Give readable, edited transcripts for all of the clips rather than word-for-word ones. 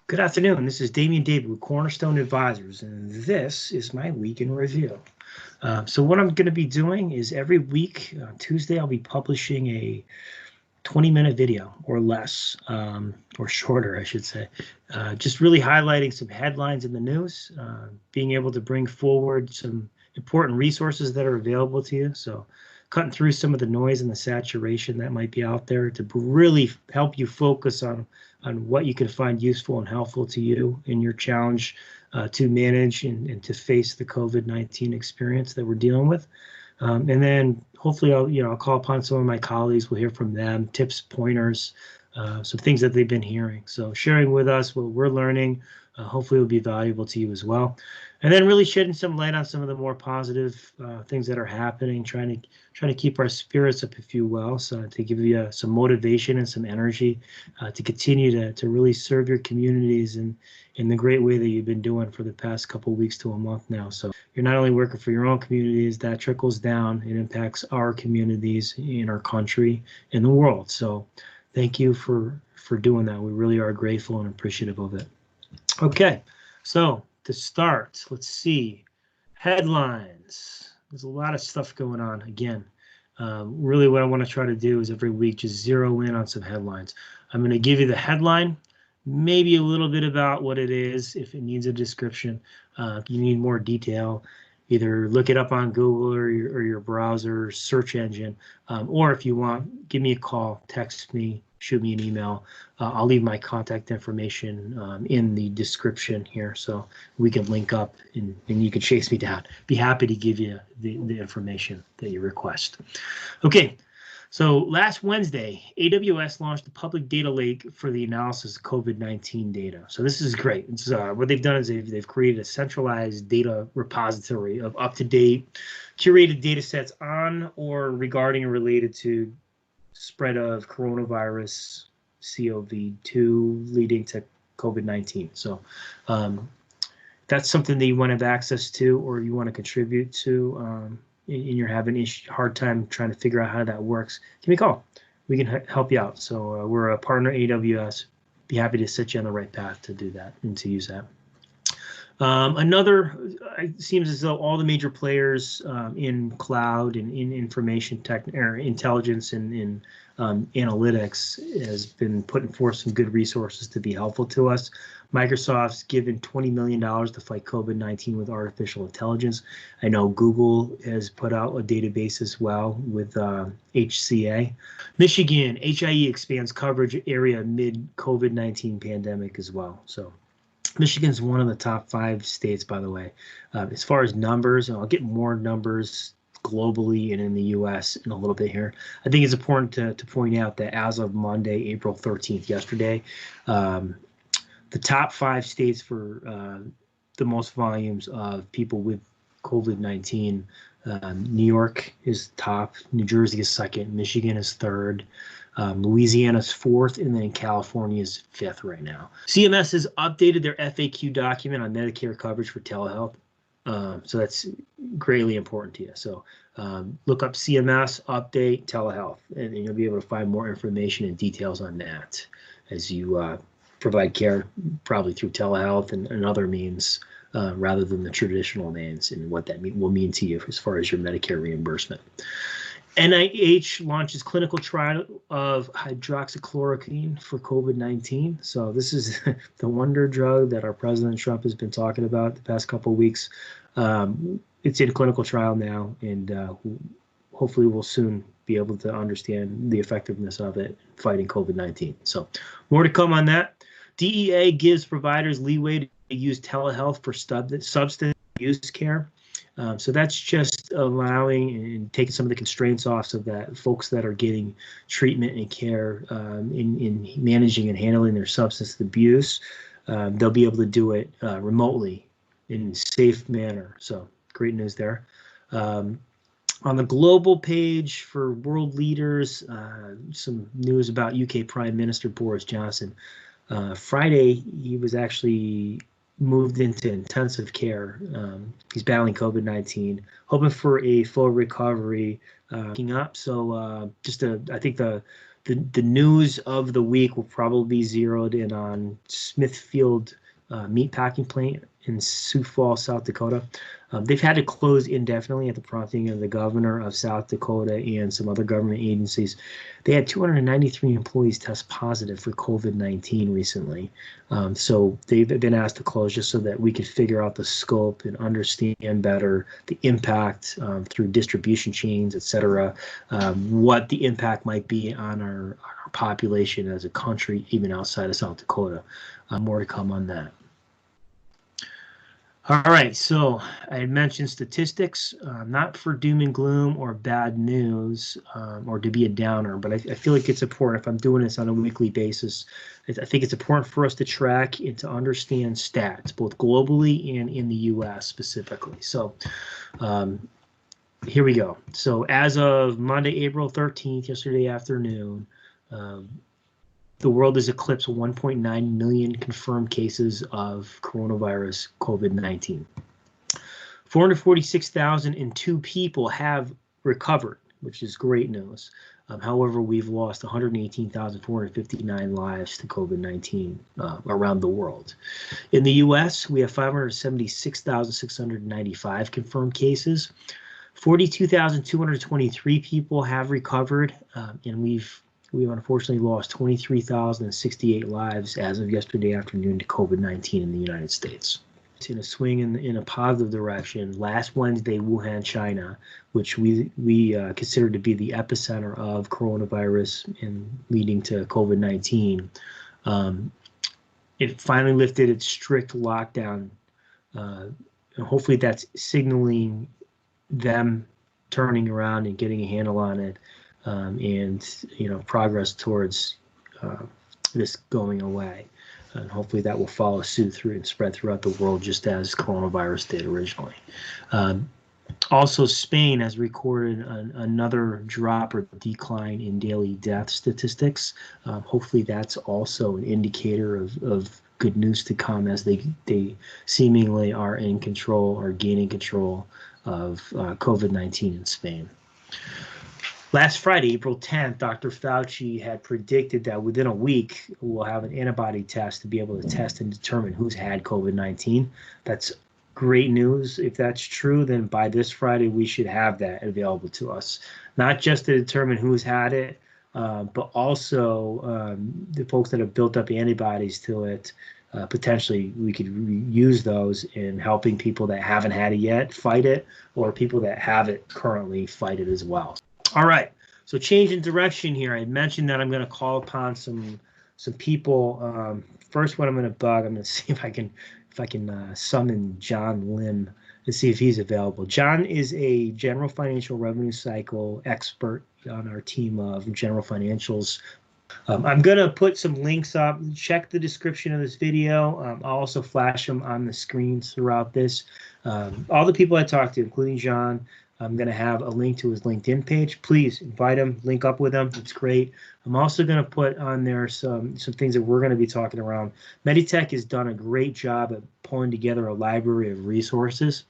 Good afternoon. This is Damian with Cornerstone Advisors, and this is my week in review. So what I'm going to be doing is every week, Tuesday, I'll be publishing a 20-minute video or less, or shorter, I should say, just really highlighting some headlines in the news, being able to bring forward some important resources that are available to you. So cutting through some of the noise and the saturation that might be out there to really help you focus on what you can find useful and helpful to you in your challenge to manage and to face the COVID-19 experience that we're dealing with. And then hopefully I'll call upon some of my colleagues. We'll hear from them, tips, pointers, some things that they've been hearing. So sharing with us what we're learning, hopefully will be valuable to you as well. And then really shedding some light on some of the more positive things that are happening, trying to keep our spirits up, if you will, so to give you some motivation and some energy to continue to really serve your communities in the great way that you've been doing for the past couple of weeks to a month now. So you're not only working for your own communities, that trickles down and impacts our communities in our country, in the world. So thank you for doing that. We really are grateful and appreciative of it. Okay, so to start, let's see, headlines. There's a lot of stuff going on. Again, really what I want to try to do is every week just zero in on some headlines. I'm going to give you the headline, maybe a little bit about what it is. If it needs a description, if you need more detail, either look it up on Google or your browser search engine, or if you want, give me a call, text me, shoot me an email. I'll leave my contact information in the description here so we can link up and you can chase me down. Be happy to give you the information that you request. Okay, so last Wednesday, AWS launched a public data lake for the analysis of COVID-19 data. So this is great. It's, what they've done is they've created a centralized data repository of up-to-date, curated data sets on or regarding and related to spread of coronavirus CoV-2 leading to COVID-19. So that's something that you want to have access to or you want to contribute to, and you're having a hard time trying to figure out how that works, give me a call. We can help you out. So we're a partner AWS. Be happy to set you on the right path to do that and to use that. It seems as though all the major players in cloud and in information tech or intelligence and in analytics has been putting forth some good resources to be helpful to us. Microsoft's given $20 million to fight COVID-19 with artificial intelligence. I know Google has put out a database as well with HCA. Michigan, HIE expands coverage area amid COVID-19 pandemic as well. So Michigan's one of the top 5 states, by the way. As far as numbers, and I'll get more numbers globally and in the U.S. in a little bit here. I think it's important to point out that as of Monday, April 13th, yesterday, the top 5 states for the most volumes of people with COVID-19, New York is top, New Jersey is second, Michigan is third, Louisiana's 4th, and then California is 5th right now. CMS has updated their FAQ document on Medicare coverage for telehealth. So that's greatly important to you. So look up CMS update telehealth, and you'll be able to find more information and details on that as you provide care, probably through telehealth and other means rather than the traditional means, and what that will mean to you as far as your Medicare reimbursement. NIH launches clinical trial of hydroxychloroquine for COVID-19. So this is the wonder drug that our President Trump has been talking about the past couple of weeks. It's in clinical trial now, and hopefully we'll soon be able to understand the effectiveness of it fighting COVID-19. So more to come on that. DEA gives providers leeway to use telehealth for substance use care. So that's just allowing and taking some of the constraints off so that folks that are getting treatment and care in managing and handling their substance abuse, they'll be able to do it remotely in a safe manner. So great news there. On the global page for world leaders, some news about UK Prime Minister Boris Johnson. Friday, he was actually moved into intensive care. He's battling COVID-19, hoping for a full recovery. So I think the The news of the week will probably be zeroed in on Smithfield Meat Packing plant in Sioux Falls, South Dakota. They've had to close indefinitely at the prompting of the governor of South Dakota and some other government agencies. They had 293 employees test positive for COVID-19 recently. So they've been asked to close just so that we could figure out the scope and understand better the impact through distribution chains, et cetera, what the impact might be on our population as a country, even outside of South Dakota. More to come on that. All right, so I had mentioned statistics, not for doom and gloom or bad news or to be a downer, but I feel like it's important if I'm doing this on a weekly basis. I think it's important for us to track and to understand stats, both globally and in the U.S. specifically. So here we go. So as of Monday, April 13th, yesterday afternoon, the world has eclipsed 1.9 million confirmed cases of coronavirus COVID-19. 446,002 people have recovered, which is great news. However, we've lost 118,459 lives to COVID-19 around the world. In the U.S., we have 576,695 confirmed cases. 42,223 people have recovered, and we've unfortunately lost 23,068 lives as of yesterday afternoon to COVID-19 in the United States. It's in a swing in a positive direction. Last Wednesday, Wuhan, China, which we consider to be the epicenter of coronavirus and leading to COVID-19, it finally lifted its strict lockdown. And hopefully that's signaling them turning around and getting a handle on it. And progress towards this going away, and hopefully that will follow suit through and spread throughout the world, just as coronavirus did originally. Also, Spain has recorded another drop or decline in daily death statistics. Hopefully, that's also an indicator of good news to come, as they seemingly are in control or gaining control of COVID-19 in Spain. Last Friday, April 10th, Dr. Fauci had predicted that within a week, we'll have an antibody test to be able to test and determine who's had COVID-19. That's great news. If that's true, then by this Friday, we should have that available to us, not just to determine who's had it, but also the folks that have built up antibodies to it. Potentially, we could use those in helping people that haven't had it yet fight it, or people that have it currently fight it as well. All right, so change in direction here. I mentioned that I'm going to call upon some people. First, what I'm going to bug, I'm going to see if I can summon John Lim and see if he's available. John is a general financial revenue cycle expert on our team of general financials. I'm going to put some links up. Check the description of this video. I'll also flash them on the screens throughout this. All the people I talked to, including John, I'm going to have a link to his LinkedIn page. Please invite him, link up with him. It's great. I'm also going to put on there some things that we're going to be talking around. Meditech has done a great job at pulling together a library of resources.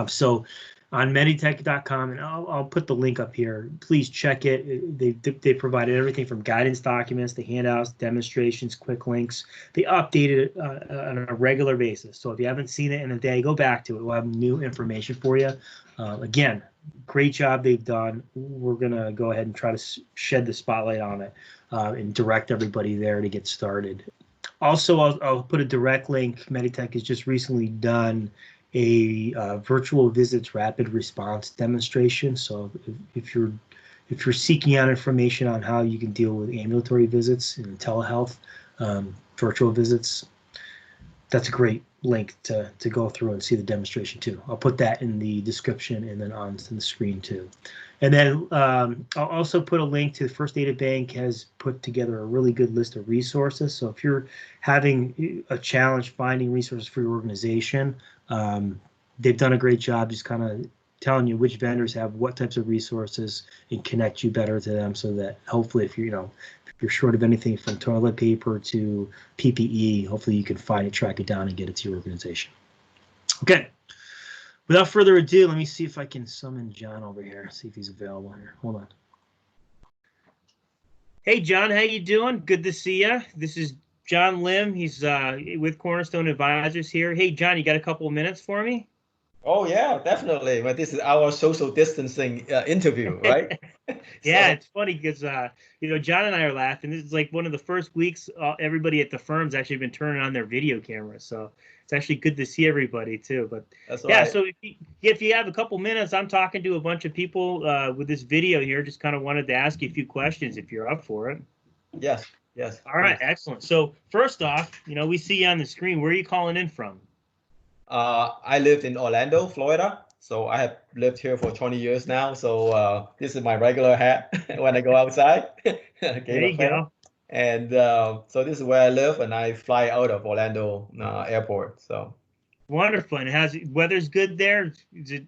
So on meditech.com, and I'll put the link up here. Please check it. They provided everything from guidance documents, the handouts, demonstrations, quick links. They update it on a regular basis. So if you haven't seen it in a day, go back to it. We'll have new information for you. Again, great job they've done. We're going to go ahead and try to shed the spotlight on it and direct everybody there to get started. Also, I'll put a direct link. Meditech has just recently done a virtual visits rapid response demonstration. So if you're seeking out information on how you can deal with ambulatory visits and telehealth, virtual visits, that's a great link to go through and see the demonstration too. I'll put that in the description and then on the screen too. And then I'll also put a link to First Data Bank has put together a really good list of resources. So if you're having a challenge finding resources for your organization, they've done a great job just kind of telling you which vendors have what types of resources and connect you better to them, so that hopefully if you're short of anything from toilet paper to PPE, hopefully you can find it, track it down, and get it to your organization. Okay. Without further ado, let me see if I can summon John over here, see if he's available here. Hold on. Hey, John, how you doing? Good to see you. This is John Lim. He's with Cornerstone Advisors here. Hey, John, you got a couple of minutes for me? Oh yeah, definitely. But this is our social distancing interview, right? Yeah, So it's funny because John and I are laughing. This is like one of the first weeks everybody at the firm's actually been turning on their video cameras, so it's actually good to see everybody too. But that's yeah, right. so if you have a couple minutes, I'm talking to a bunch of people with this video here. Just kind of wanted to ask you a few questions if you're up for it. Yes, yes, All right, please. excellent. So first off, we see you on the screen. Where are you calling in from? I lived in Orlando, Florida. So I have lived here for 20 years now. So this is my regular hat when I go outside. There Game of you fame. go. And so this is where I live, and I fly out of Orlando airport. So Wonderful. And weather's good there? Is it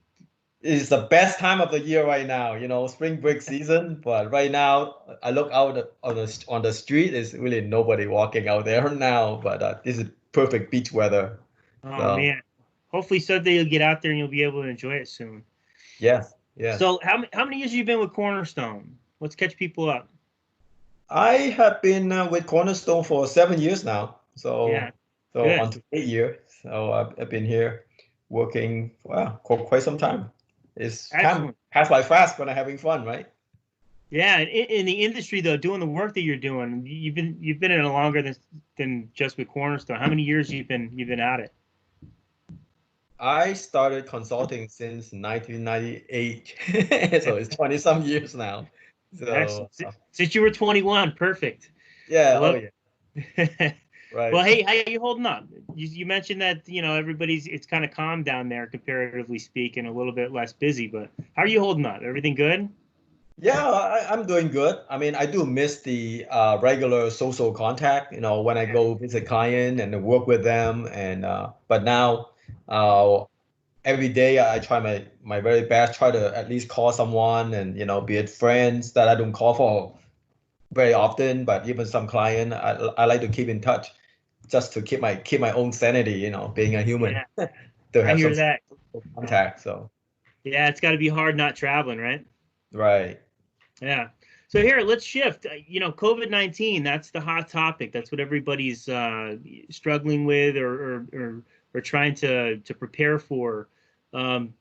it's the best time of the year right now, spring break season. But right now, I look out on the street. There's really nobody walking out there now. But this is perfect beach weather. Oh So man. Hopefully someday you'll get out there and you'll be able to enjoy it soon. yes, yes. So how many years have you been with Cornerstone? Let's catch people up. I have been with Cornerstone for 7 years now. Yeah, So on good. to 8 years. So I've been here working for quite some time. It's time Excellent. pass by fast when I'm having fun, right? Yeah, in the industry though, doing the work that you're doing, you've been in it longer than just with Cornerstone. How many years you've been at it? I started consulting since 1998, so it's 20 some years now. So Excellent. Since you were 21, perfect. I yeah, oh love yeah, it. right. Well, hey, how you holding up? You mentioned that it's kind of calm down there, comparatively speaking, a little bit less busy. But how are you holding up? Everything good? Yeah, I'm doing good. I mean, I do miss the regular social contact, when I Yeah. go visit client and work with them. And but now, uh, every day I try my very best, try to at least call someone, and be it friends that I don't call for very often, but even some client, I like to keep in touch just to keep my own sanity, being a human, Yeah, to I have some hear that. social contact. So Yeah, it's got to be hard not traveling, right? right. Yeah. So here, let's shift. COVID-19, that's the hot topic. That's what everybody's struggling with or trying to prepare for. Um,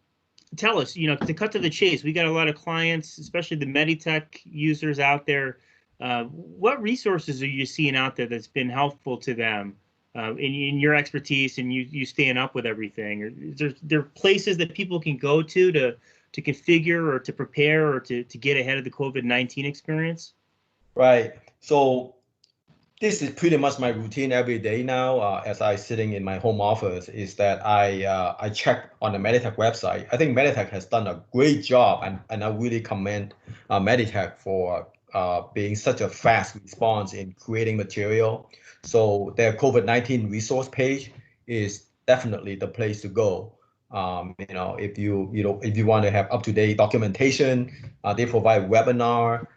Tell us, to cut to the chase, we got a lot of clients, especially the Meditech users out there. What resources are you seeing out there that's been helpful to them in your expertise and you staying up with everything? Or is there places that people can go to configure or to prepare or to get ahead of the COVID-19 experience? Right. So this is pretty much my routine every day now. As I sitting in my home office, is that I check on the Meditech website. I think Meditech has done a great job, and I really commend Meditech for being such a fast response in creating material. So their COVID-19 resource page is definitely the place to go. If you want to have up-to-date documentation, they provide webinar.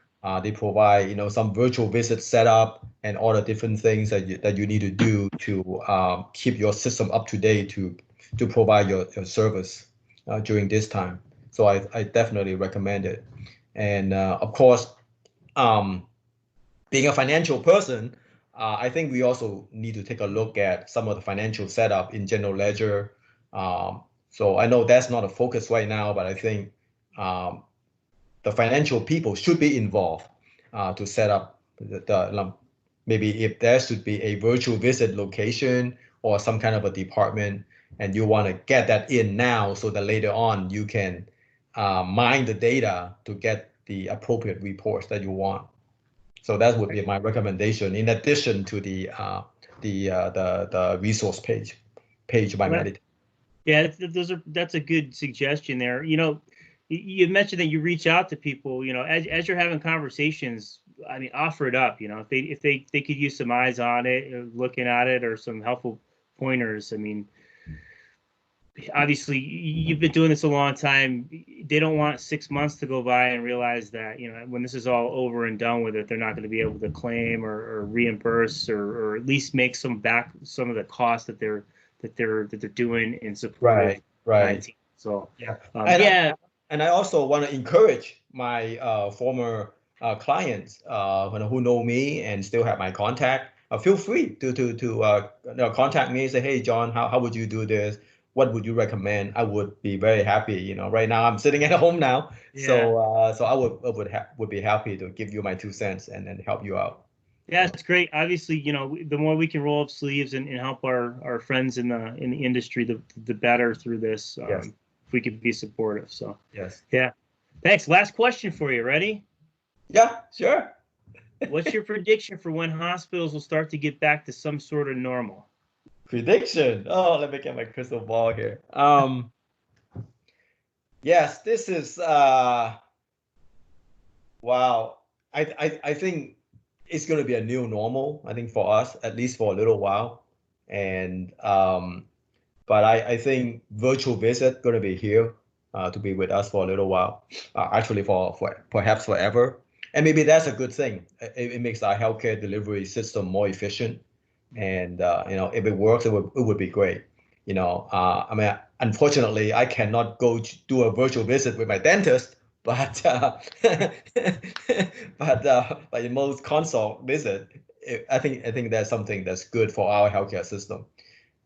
They provide, some virtual visit setup and all the different things that you need to do to keep your system up to date to provide your service during this time. So I definitely recommend it. And of course, um, being a financial person, I think we also need to take a look at some of the financial setup in general ledger. So I know that's not a focus right now, but I think um, the financial people should be involved to set up maybe if there should be a virtual visit location or some kind of a department, and you want to get that in now so that later on you can mine the data to get the appropriate reports that you want. So that would be my recommendation in addition to the resource page by Well, Medit. yeah, that's a good suggestion there. You mentioned that you reach out to people, as you're having conversations. I mean, offer it up, if they could use some eyes on it, looking at it, or some helpful pointers. I mean, obviously you've been doing this a long time. They don't want 6 months to go by and realize that, when this is all over and done with it, they're not going to be able to claim or reimburse or at least make some of the costs that they're doing in support of Right, right. 19. So Yeah. And I, yeah. and I also want to encourage my former clients who know me and still have my contact, feel free to contact me and say, hey, John, how would you do this? What would you recommend? I would be very happy. Right now I'm sitting at home now, so I would be happy to give you my 2 cents and help you out. Yeah, it's great. Obviously, the more we can roll up sleeves and help our friends in the industry, the better through this. Yes. If we could be supportive. So Yes. yeah. Thanks. Last question for you. Ready? Yeah, sure. What's your prediction for when hospitals will start to get back to some sort of normal? Prediction. Oh, let me get my crystal ball here. Yes, this is wow. I think it's going to be a new normal, I think, for us, at least for a little while. And but I think virtual visit going to be here to be with us for a little while, actually for perhaps forever. And maybe that's a good thing. It makes our healthcare delivery system more efficient. And if it works, it would be great. I mean, unfortunately, I cannot go do a virtual visit with my dentist, but but in most consult visit, I think that's something that's good for our healthcare system.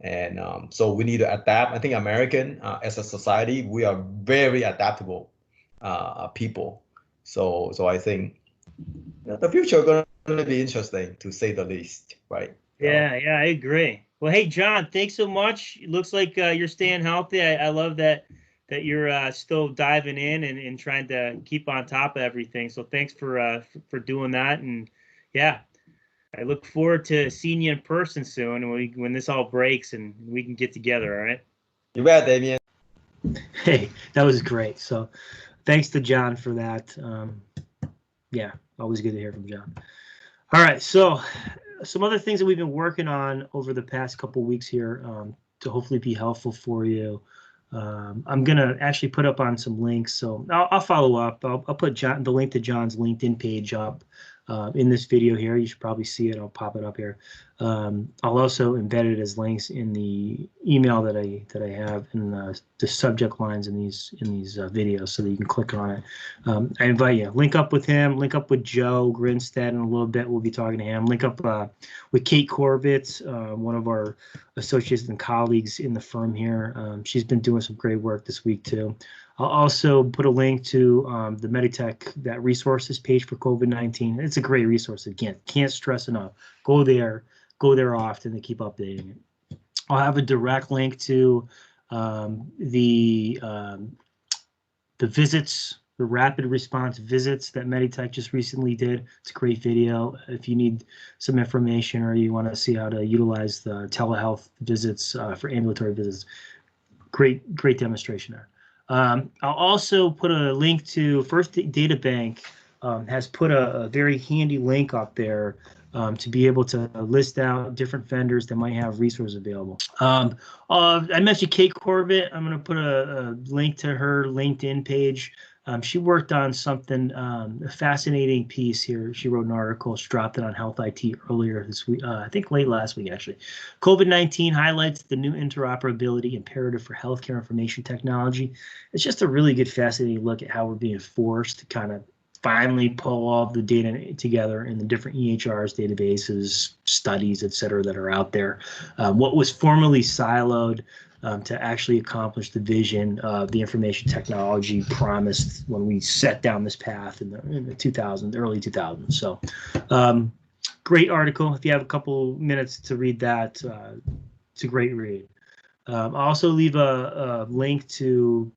And so we need to adapt. I think American, as a society, we are very adaptable people. So I think the future is going to be interesting, to say the least, right? Yeah, I agree. Well, hey, John, thanks so much. It looks like you're staying healthy. I love that you're still diving in and trying to keep on top of everything. So thanks for doing that. And yeah, I look forward to seeing you in person soon when this all breaks and we can get together. All right. You bet, Damian. Hey, that was great. So thanks to John for that. Yeah, always good to hear from John. All right, so some other things that we've been working on over the past couple weeks here to hopefully be helpful for you. I'm gonna actually put up on some links, so I'll follow up. I'll put the link to John's LinkedIn page up in this video here. You should probably see it. I'll pop it up here. I'll also embed it as links in the email that I have in the subject lines in these videos, so that you can click on it. I invite you, link up with him, link up with Joe Grinstead in a little bit. We'll be talking to him. Link up with Kate Corbett, one of our associates and colleagues in the firm here. She's been doing some great work this week too. I'll also put a link to the Meditech, that resources page for COVID-19. It's a great resource. Again, can't stress enough. Go there often to keep updating it. I'll have a direct link to the visits, the rapid response visits that Meditech just recently did. It's a great video. If you need some information or you want to see how to utilize the telehealth visits for ambulatory visits, great demonstration there. I'll also put a link to First Data Bank. Has put a very handy link up there to be able to list out different vendors that might have resources available. I mentioned Kate Corbett. I'm going to put a link to her LinkedIn page. She worked on something, a fascinating piece here. She wrote an article. She dropped it on Health IT earlier this week, I think late last week, actually. COVID-19 highlights the new interoperability imperative for healthcare information technology. It's just a really good, fascinating look at how we're being forced to kind of finally pull all the data together in the different EHRs, databases, studies, et cetera, that are out there. What was formerly siloed to actually accomplish the vision of the information technology promised when we set down this path in the early 2000s. So great article. If you have a couple minutes to read that, it's a great read. I'll also leave a link to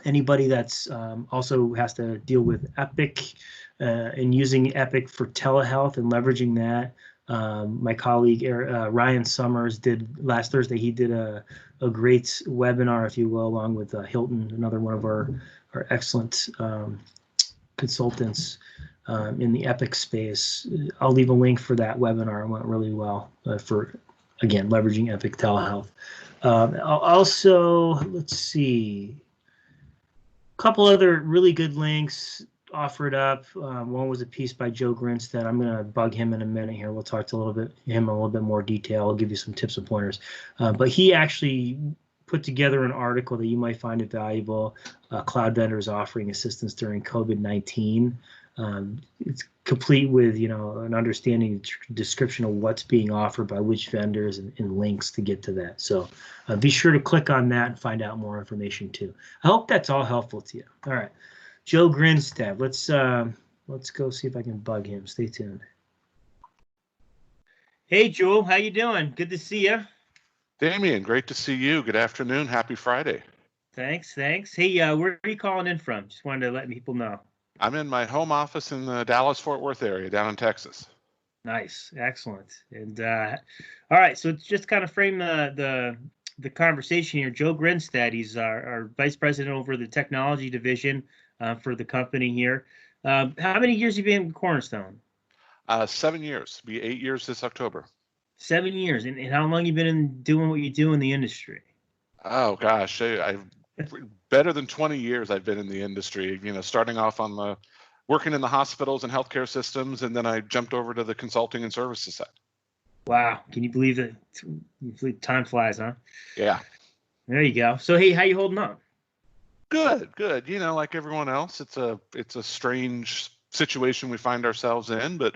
anybody that's also has to deal with Epic and using Epic for telehealth and leveraging that. My colleague Ryan Summers did last Thursday. He did a great webinar, if you will, along with Hilton, another one of our excellent consultants in the Epic space. I'll leave a link for that webinar. It went really well for, again, leveraging Epic telehealth. Also, let's see, a couple other really good links offered up. One was a piece by Joe Grinstead. I'm going to bug him in a minute here. We'll talk to him in a little bit more detail. I'll give you some tips and pointers. But he actually put together an article that you might find it valuable. Cloud vendors offering assistance during COVID-19. It's complete with, an understanding description of what's being offered by which vendors and links to get to that. So be sure to click on that and find out more information too. I hope that's all helpful to you. All right, Joe Grinstead, let's go see if I can bug him. Stay tuned. Hey, Joel, how you doing? Good to see you. Damian, great to see you. Good afternoon. Happy Friday. Thanks. Hey, where are you calling in from? Just wanted to let people know. I'm in my home office in the Dallas-Fort Worth area down in Texas. Nice. Excellent. And all right, so just kind of frame the conversation here. Joe Grinstead, he's our vice president over the technology division for the company here. How many years have you been with Cornerstone? 7 years. Be 8 years this October. 7 years. And how long you been doing what you do in the industry? Oh gosh, I've better than 20 years I've been in the industry, starting off on working in the hospitals and healthcare systems, and then I jumped over to the consulting and services side. Wow. Can you believe that time flies, huh? Yeah. There you go. So, hey, how you holding up? Good. Like everyone else, it's a strange situation we find ourselves in, but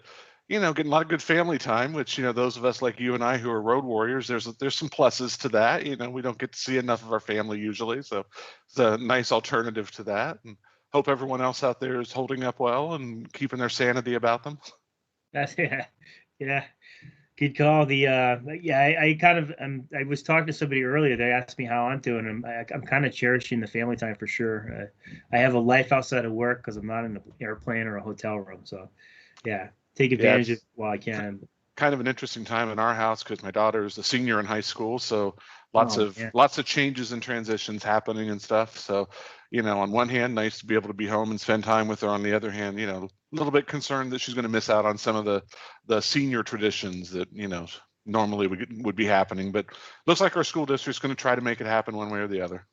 getting a lot of good family time, which, those of us like you and I who are road warriors, there's some pluses to that. We don't get to see enough of our family usually. So it's a nice alternative to that. And hope everyone else out there is holding up well and keeping their sanity about them. That's yeah. Good call. I was talking to somebody earlier. They asked me how I'm doing. I'm kind of cherishing the family time for sure. I have a life outside of work because I'm not in an airplane or a hotel room. So, yeah. Take advantage of it while I can. Kind of an interesting time in our house because my daughter is a senior in high school, so lots of changes and transitions happening and stuff. So, on one hand, nice to be able to be home and spend time with her. On the other hand, a little bit concerned that she's going to miss out on some of the senior traditions that normally would be happening. But looks like our school district's going to try to make it happen one way or the other.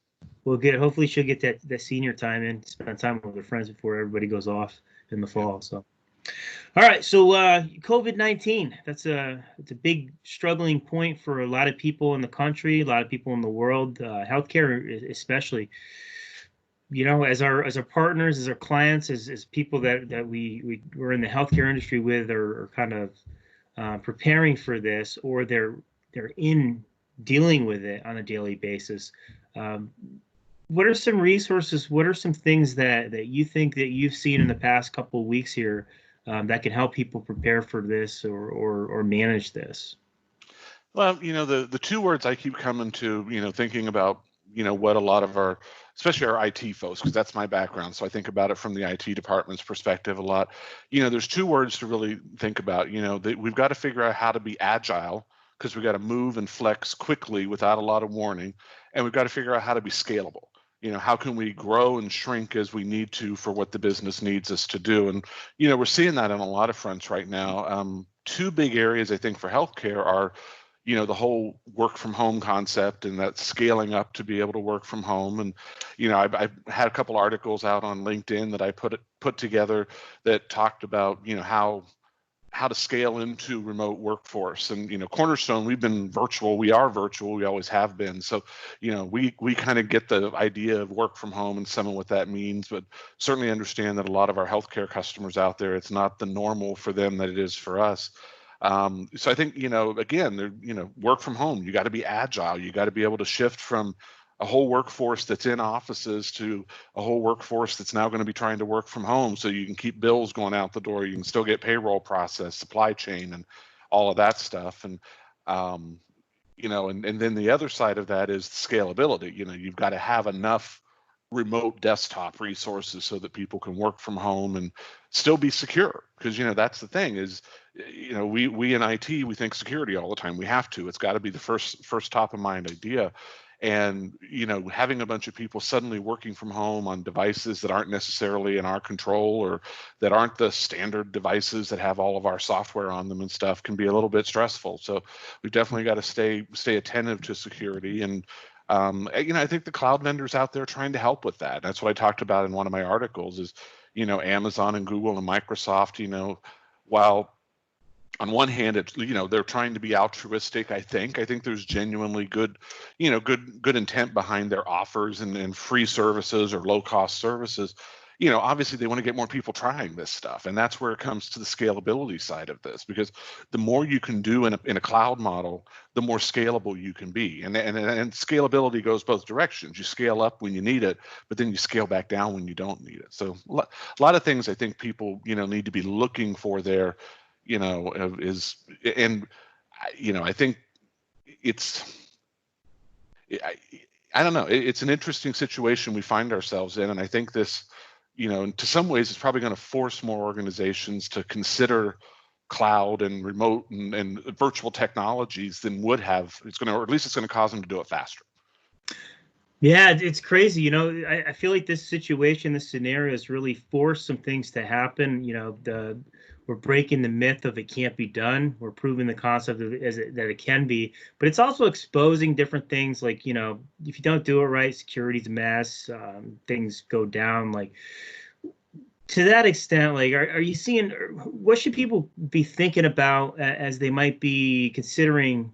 Well, good. Hopefully, she'll get that senior time in, spend time with her friends before everybody goes off in the fall. So. All right, so COVID-19, it's a big struggling point for a lot of people in the country, a lot of people in the world, healthcare especially. As our partners, as our clients, as people that we're in the healthcare industry with, are kind of preparing for this, or they're in dealing with it on a daily basis. What are some resources? What are some things that you think that you've seen in the past couple of weeks here that can help people prepare for this or manage this? Well, the two words I keep coming to, thinking about, what a lot of our, especially our IT folks, because that's my background. So I think about it from the IT department's perspective a lot. There's two words to really think about, that we've got to figure out how to be agile because we've got to move and flex quickly without a lot of warning. And we've got to figure out how to be scalable. How can we grow and shrink as we need to for what the business needs us to do? And, we're seeing that on a lot of fronts right now. Two big areas, I think, for healthcare are, the whole work from home concept and that scaling up to be able to work from home. And, I've had a couple articles out on LinkedIn that I put together that talked about, how to scale into remote workforce. And Cornerstone, we've been virtual. We are virtual. We always have been. So we kind of get the idea of work from home and some of what that means, but certainly understand that a lot of our healthcare customers out there, it's not the normal for them that it is for us. So I think again, work from home, you got to be agile. You got to be able to shift from a whole workforce that's in offices to a whole workforce that's now going to be trying to work from home, so you can keep bills going out the door. You can still get payroll process, supply chain, and all of that stuff. And and then the other side of that is scalability. You've got to have enough remote desktop resources so that people can work from home and still be secure. Because that's the thing is, we in IT, we think security all the time. We have to. It's got to be the first top of mind idea. And having a bunch of people suddenly working from home on devices that aren't necessarily in our control or that aren't the standard devices that have all of our software on them and stuff can be a little bit stressful. So we've definitely got to stay attentive to security. And I think the cloud vendors out there are trying to help with that. That's what I talked about in one of my articles is, Amazon and Google and Microsoft, while on one hand, it's, they're trying to be altruistic. I think there's genuinely good intent behind their offers and free services or low cost services. obviously they want to get more people trying this stuff, and that's where it comes to the scalability side of this, because the more you can do in a cloud model, the more scalable you can be, and scalability goes both directions. You scale up when you need it, but then you scale back down when you don't need it. So a lot of things I think people need to be looking for there, is, and I think it's I don't know. It's an interesting situation we find ourselves in, and I think this, to some ways, it's probably going to force more organizations to consider cloud and remote and virtual technologies than would have. It's going to, or at least it's going to cause them to do it faster. Yeah, it's crazy. I feel like this situation, this scenario has really forced some things to happen. We're breaking the myth of it can't be done. We're proving the concept of that it can be, but it's also exposing different things. Like, if you don't do it right, security's a mess. Things go down. Like, to that extent, like, are you seeing, what should people be thinking about as they might be considering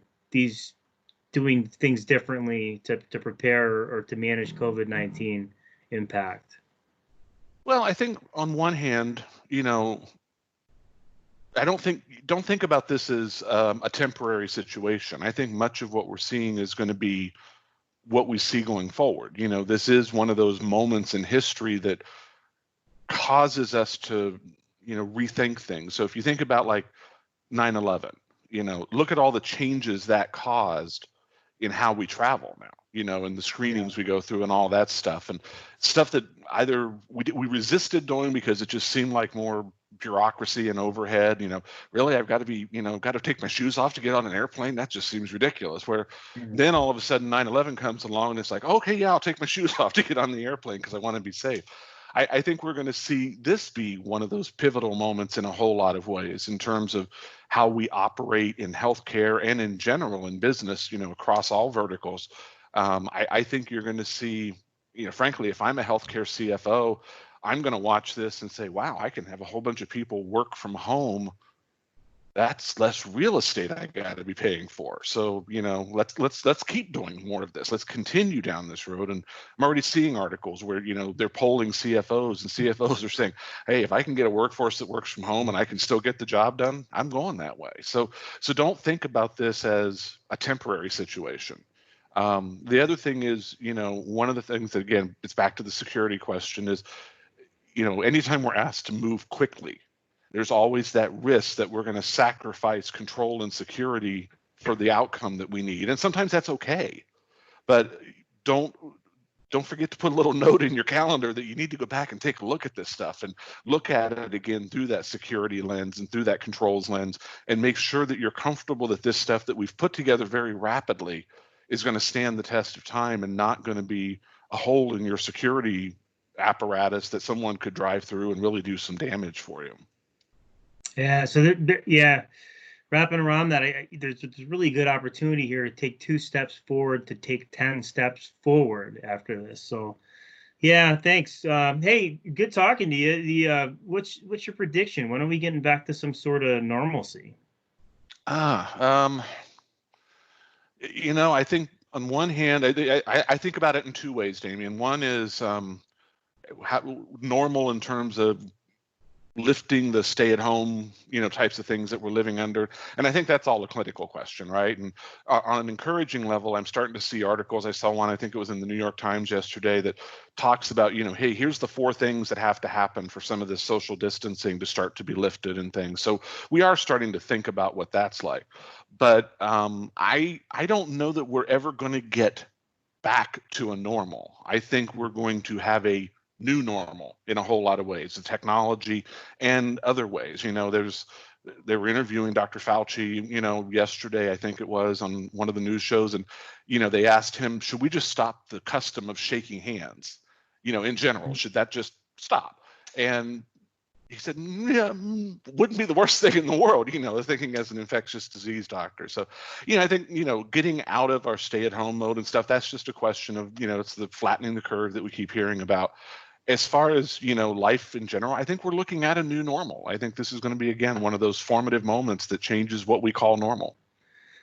doing things differently to prepare or to manage COVID-19 impact? Well, I think on one hand, I don't think about this as a temporary situation. I think much of what we're seeing is going to be what we see going forward. This is one of those moments in history that causes us to, rethink things. So if you think about like 9/11, look at all the changes that caused in how we travel now, and the screenings we go through and all that stuff, and stuff that either we resisted doing because it just seemed like more bureaucracy and overhead. Really, I've got to be, got to take my shoes off to get on an airplane. That just seems ridiculous. Where then all of a sudden 9/11 comes along and it's like, okay, yeah, I'll take my shoes off to get on the airplane because I want to be safe. I think we're going to see this be one of those pivotal moments in a whole lot of ways in terms of how we operate in healthcare and in general in business, across all verticals. I think you're going to see, frankly, if I'm a healthcare CFO, I'm going to watch this and say, wow, I can have a whole bunch of people work from home. That's less real estate I got to be paying for. So, let's keep doing more of this. Let's continue down this road. And I'm already seeing articles where, they're polling CFOs, and CFOs are saying, hey, if I can get a workforce that works from home and I can still get the job done, I'm going that way. So don't think about this as a temporary situation. The other thing is, one of the things that, again, it's back to the security question is, anytime we're asked to move quickly, there's always that risk that we're going to sacrifice control and security for the outcome that we need. And sometimes that's okay, but don't forget to put a little note in your calendar that you need to go back and take a look at this stuff and look at it again through that security lens and through that controls lens, and make sure that you're comfortable that this stuff that we've put together very rapidly is going to stand the test of time and not going to be a hole in your security apparatus that someone could drive through and really do some damage for you. Yeah, so wrapping around that, there's really good opportunity here to take 2 steps forward, to take 10 steps forward after this. So, yeah, thanks. Hey, good talking to you. What's your prediction? When are we getting back to some sort of normalcy? I think on one hand, I think about it in 2 ways, Damian. One is normal in terms of lifting the stay-at-home, types of things that we're living under. And I think that's all a clinical question, right? And on an encouraging level, I'm starting to see articles. I saw one, I think it was in the New York Times yesterday, that talks about, hey, here's the 4 things that have to happen for some of this social distancing to start to be lifted and things. So we are starting to think about what that's like. But I don't know that we're ever going to get back to a normal. I think we're going to have a new normal in a whole lot of ways, the technology and other ways. They were interviewing Dr. Fauci, yesterday, I think it was, on one of the news shows, and they asked him, should we just stop the custom of shaking hands, in general? Should that just stop? And he said, yeah, wouldn't be the worst thing in the world, thinking as an infectious disease doctor. So, I think, getting out of our stay-at-home mode and stuff, that's just a question of, it's the flattening the curve that we keep hearing about. As far as, life in general, I think we're looking at a new normal. I think this is going to be, again, one of those formative moments that changes what we call normal.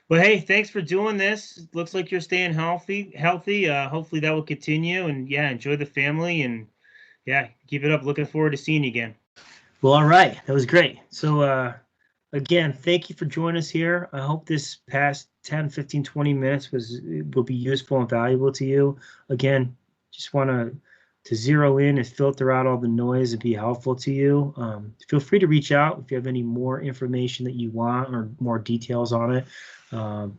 Well, hey, thanks for doing this. Looks like you're staying healthy. Hopefully that will continue. And yeah, enjoy the family. And Yeah, keep it up. Looking forward to seeing you again. Well, all right. That was great. So, again, thank you for joining us here. I hope this past 10, 15, 20 minutes will be useful and valuable to you. Again, just want to zero in and filter out all the noise and be helpful to you. Feel free to reach out if you have any more information that you want or more details on it. I'm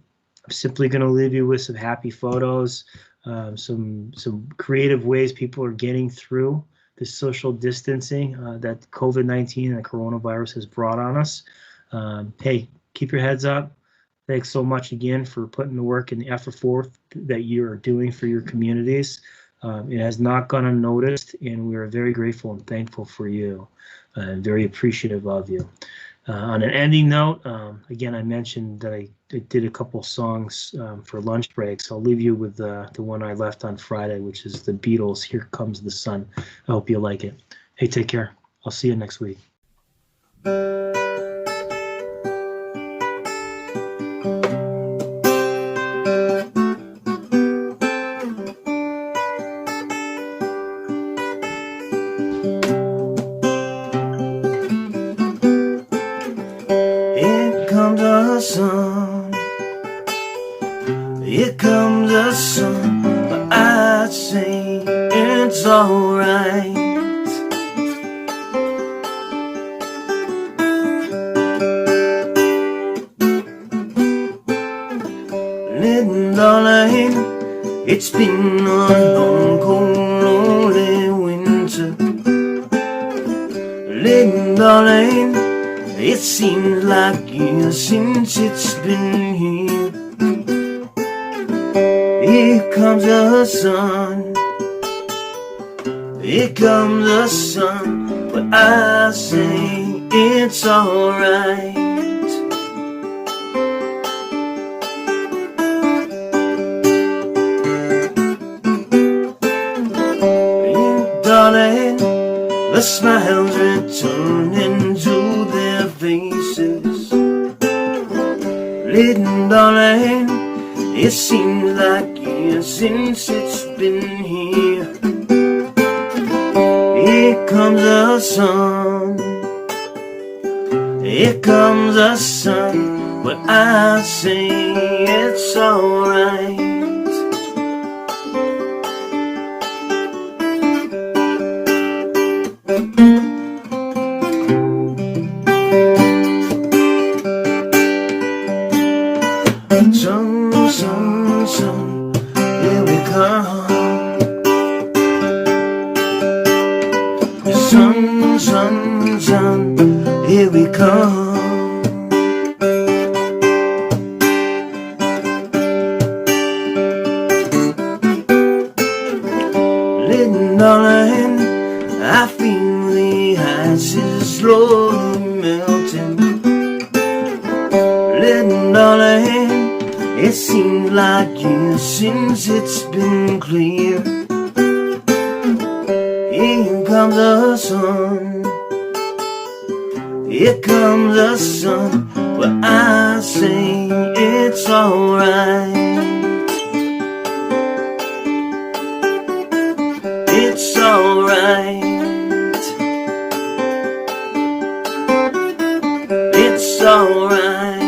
simply going to leave you with some happy photos, some creative ways people are getting through the social distancing that COVID-19 and the coronavirus has brought on us. Hey, keep your heads up. Thanks so much again for putting the work and the effort forth that you are doing for your communities. It has not gone unnoticed, and we are very grateful and thankful for you and very appreciative of you. On an ending note, again, I mentioned that I did a couple songs for lunch breaks. I'll leave you with the one I left on Friday, which is the Beatles' Here Comes the Sun. I hope you like it. Hey, take care. I'll see you next week. Here comes the sun, but I'd say it's alright. Little darling, it's been a long, cold, lonely winter. Little darling, it seems like years since it's been here. Here comes the sun, here comes the sun, but I say it's alright. Darling, the smiles returning to their faces. Little darling, it seems like years since it's been here. Here comes the sun, here comes the sun, but I say it's alright. Sun, sun, sun, here we come. Sun, sun, sun, here we come. Little darling, I feel the ice is slowly melting. Little darling, it seems like years since it's been clear. Here comes the sun, here comes the sun, but I say it's alright. It's alright. It's alright.